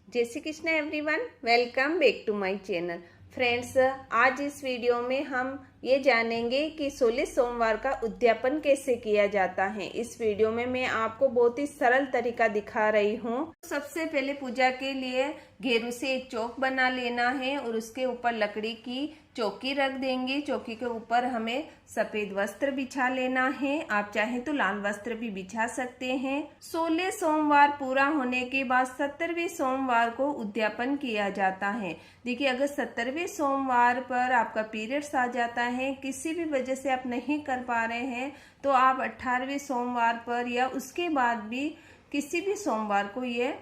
जय Shri Krishna everyone, welcome back to my channel. Friends, आज इस वीडियो में हम ये जानेंगे कि 16 सोमवार का उद्यापन कैसे किया जाता है। इस वीडियो में मैं आपको बहुत ही सरल तरीका दिखा रही हूँ। सबसे पहले पूजा के लिए घेरू से एक चौक बना लेना है और उसके ऊपर लकड़ी की चौकी रख देंगे। चौकी के ऊपर हमें सफेद वस्त्र बिछा लेना है। आप चाहें तो लाल वस्त्र भी बिछा सकते हैं। 16 सोमवार पूरा होने के बाद 17वें सोमवार को उद्यापन किया जाता है। देखिए, अगर 17वें सोमवार पर आपका पीरियड्स आ जाता है, किसी भी वजह से आप नहीं कर पा रहे हैं, तो आप 18वें सोमवार पर या उसके बाद भी किसी भी सोमवार को ये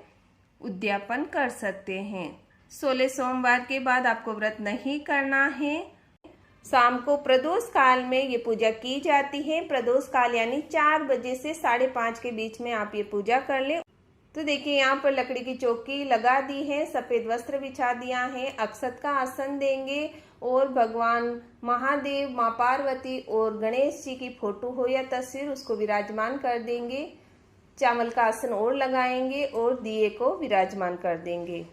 उद्यापन कर सकते हैं। 16 सोमवार के बाद आपको व्रत नहीं करना है। शाम को प्रदोष काल में ये पूजा की जाती है। प्रदोष काल यानी 4 बजे से 5:30 के बीच में आप ये पूजा कर लें। तो देखिए, यहाँ पर लकड़ी की चौकी लगा दी है, सफेद वस्त्र बिछा दिया है, अक्षत का आसन देंगे और भगवान महादेव, माँ पार्वती और गणेश जी की फोटो हो या तस्वीर उसको विराजमान कर देंगे। चावल का आसन और लगाएंगे और दिए को विराजमान कर देंगे।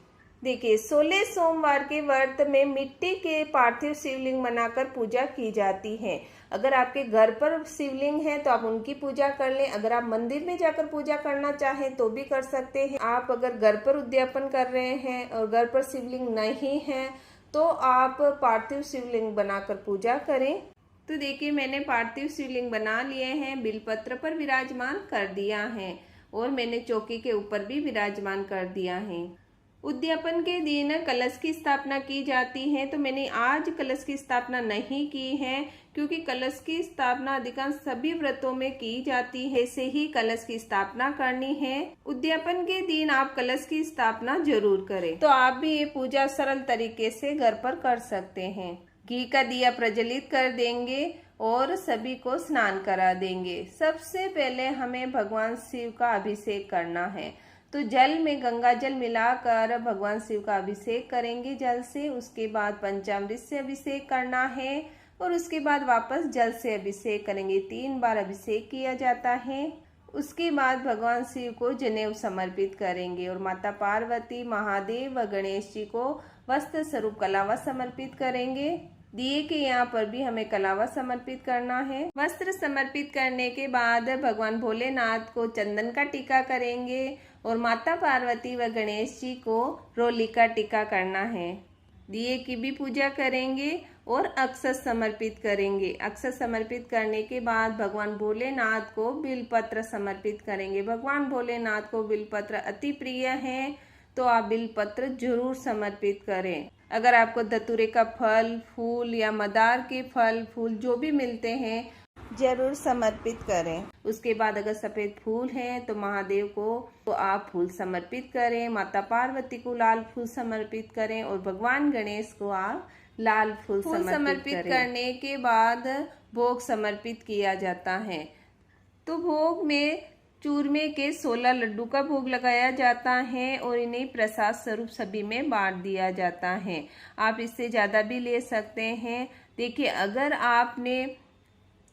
देखिए, 16 सोमवार के व्रत में मिट्टी के पार्थिव शिवलिंग बनाकर पूजा की जाती है। अगर आपके घर पर शिवलिंग है तो आप उनकी पूजा कर लें। अगर आप मंदिर में जाकर पूजा करना चाहें तो भी कर सकते हैं। आप अगर घर पर उद्यापन कर रहे हैं और घर पर शिवलिंग नहीं है तो आप पार्थिव शिवलिंग बनाकर पूजा करें। तो देखिए, मैंने पार्थिव शिवलिंग बना लिए हैं, बिलपत्र पर विराजमान कर दिया है और मैंने चौकी के ऊपर भी विराजमान कर दिया है। उद्यापन के दिन कलश की स्थापना की जाती है, तो मैंने आज कलश की स्थापना नहीं की है क्योंकि कलश की स्थापना अधिकांश सभी व्रतों में की जाती है। ऐसे ही कलश की स्थापना करनी है। उद्यापन के दिन आप कलश की स्थापना जरूर करें। तो आप भी ये पूजा सरल तरीके से घर पर कर सकते हैं। घी का दिया प्रज्वलित कर देंगे और सभी को स्नान करा देंगे। सबसे पहले हमें भगवान शिव का अभिषेक करना है, तो जल में गंगा जल मिलाकर भगवान शिव का अभिषेक करेंगे जल से। उसके बाद पंचामृत से अभिषेक करना है और उसके बाद वापस जल से अभिषेक करेंगे। 3 बार अभिषेक किया जाता है। उसके बाद भगवान शिव को जनेऊ समर्पित करेंगे और माता पार्वती, महादेव व गणेश जी को वस्त्र स्वरूप कलावा समर्पित करेंगे। दिए के यहाँ पर भी हमें कलावा समर्पित करना है। वस्त्र समर्पित करने के बाद भगवान भोलेनाथ को चंदन का टीका करेंगे और माता पार्वती व गणेश जी को रोली का टीका करना है। दिए की भी पूजा करेंगे और अक्षत समर्पित करेंगे। अक्षत समर्पित करने के बाद भगवान भोलेनाथ को बिलपत्र समर्पित करेंगे। भगवान भोलेनाथ को बिलपत्र अति प्रिय है, तो आप बिलपत्र जरूर समर्पित करें। अगर आपको धतूरे का फल, फूल या मदार के फल, फूल जो भी मिलते हैं जरूर समर्पित करें। उसके बाद अगर सफेद फूल है तो महादेव को तो आप फूल समर्पित करें। माता पार्वती को लाल फूल समर्पित करें और भगवान गणेश को आप लाल फूल समर्पित करने के बाद भोग समर्पित किया जाता है। तो भोग में चूरमे के 16 लड्डू का भोग लगाया जाता है और इन्हें प्रसाद स्वरूप सभी में बांट दिया जाता है। आप इससे ज़्यादा भी ले सकते हैं। देखिए, अगर आपने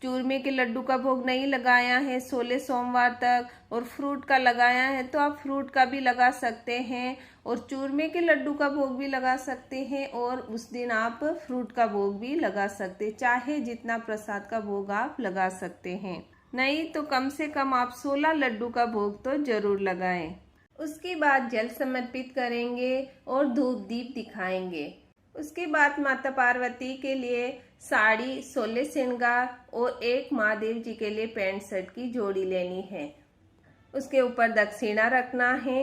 चूरमे के लड्डू का भोग नहीं लगाया है 16 सोमवार तक और फ्रूट का लगाया है तो आप फ्रूट का भी लगा सकते हैं और चूरमे के लड्डू का भोग भी लगा सकते हैं और उस दिन आप फ्रूट का भोग भी लगा सकते हैं। चाहे जितना प्रसाद का भोग आप लगा सकते हैं, नहीं तो कम से कम आप 16 लड्डू का भोग तो जरूर लगाएं। उसके बाद जल समर्पित करेंगे और धूप दीप दिखाएंगे। उसके बाद माता पार्वती के लिए साड़ी, 16 श्रृंगार और एक महादेव जी के लिए पैंट शर्ट की जोड़ी लेनी है। उसके ऊपर दक्षिणा रखना है।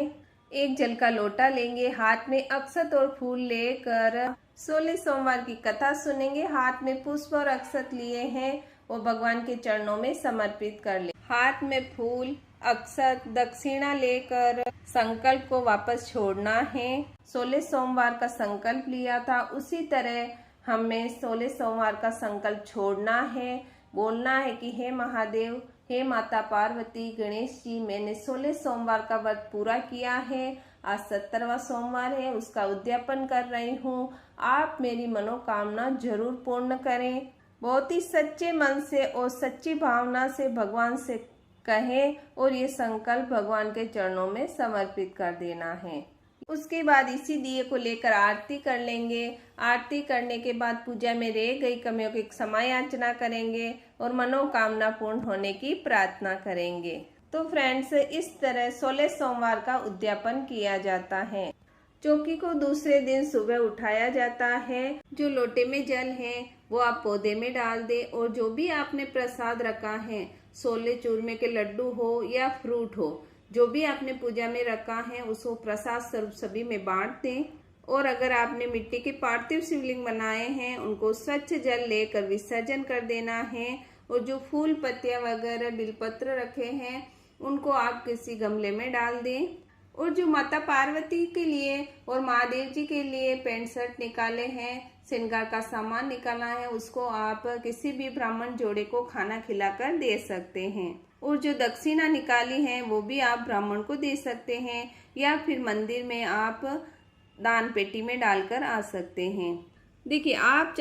एक जल का लोटा लेंगे, हाथ में अक्षत और फूल लेकर 16 सोमवार की कथा सुनेंगे। हाथ में पुष्प और अक्षत लिए हैं वो भगवान के चरणों में समर्पित कर ले। हाथ में फूल, अक्षत, दक्षिणा लेकर संकल्प को वापस छोड़ना है। 16 सोमवार का संकल्प लिया था, उसी तरह हमें 16 सोमवार का संकल्प छोड़ना है। बोलना है कि हे महादेव, हे माता पार्वती, गणेश जी, मैंने 16 सोमवार का व्रत पूरा किया है। आज 17वां सोमवार है, उसका उद्यापन कर रही हूँ। आप मेरी मनोकामना जरूर पूर्ण करें। बहुत ही सच्चे मन से और सच्ची भावना से भगवान से कहें और ये संकल्प भगवान के चरणों में समर्पित कर देना है। उसके बाद इसी दिए को लेकर आरती कर लेंगे। आरती करने के बाद पूजा में रह गई कमियों की क्षमा याचना करेंगे और मनोकामना पूर्ण होने की प्रार्थना करेंगे। तो फ्रेंड्स, इस तरह 16 सोमवार का उद्यापन किया जाता है। चौकी को दूसरे दिन सुबह उठाया जाता है। जो लोटे में जल है वो आप पौधे में डाल दे और जो भी आपने प्रसाद रखा है, छोले चूरमे के लड्डू हो या फ्रूट हो, जो भी आपने पूजा में रखा है उसको प्रसाद स्वरूप सभी में बांट दें। और अगर आपने मिट्टी के पार्थिव शिवलिंग बनाए हैं उनको स्वच्छ जल लेकर विसर्जन कर देना है। और जो फूल पत्तियां वगैरह बिलपत्र रखे हैं उनको आप किसी गमले में डाल दें। और जो माता पार्वती के लिए और महादेव जी के लिए पैंट शर्ट निकाले हैं, श्रृंगार का सामान निकाला है, उसको आप किसी भी ब्राह्मण जोड़े को खाना खिलाकर दे सकते हैं। और जो दक्षिणा निकाली है वो भी आप ब्राह्मण को दे सकते हैं या फिर मंदिर में आप दान पेटी में डालकर आ सकते हैं। देखिए, आप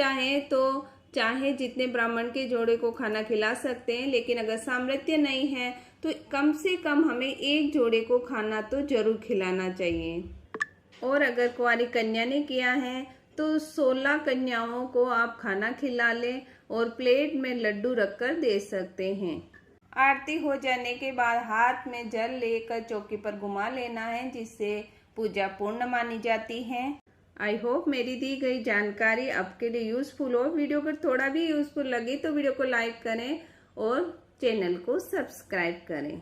चाहे जितने ब्राह्मण के जोड़े को खाना खिला सकते हैं, लेकिन अगर सामर्थ्य नहीं है तो कम से कम हमें एक जोड़े को खाना तो जरूर खिलाना चाहिए। और अगर कुंवारी कन्या ने किया है तो 16 कन्याओं को आप खाना खिला लें और प्लेट में लड्डू रखकर दे सकते हैं। आरती हो जाने के बाद हाथ में जल लेकर चौकी पर घुमा लेना है, जिससे पूजा पूर्ण मानी जाती है। आई होप मेरी दी गई जानकारी आपके लिए यूजफुल हो। वीडियो अगर थोड़ा भी यूजफुल लगी तो वीडियो को लाइक करें और चैनल को सब्सक्राइब करें।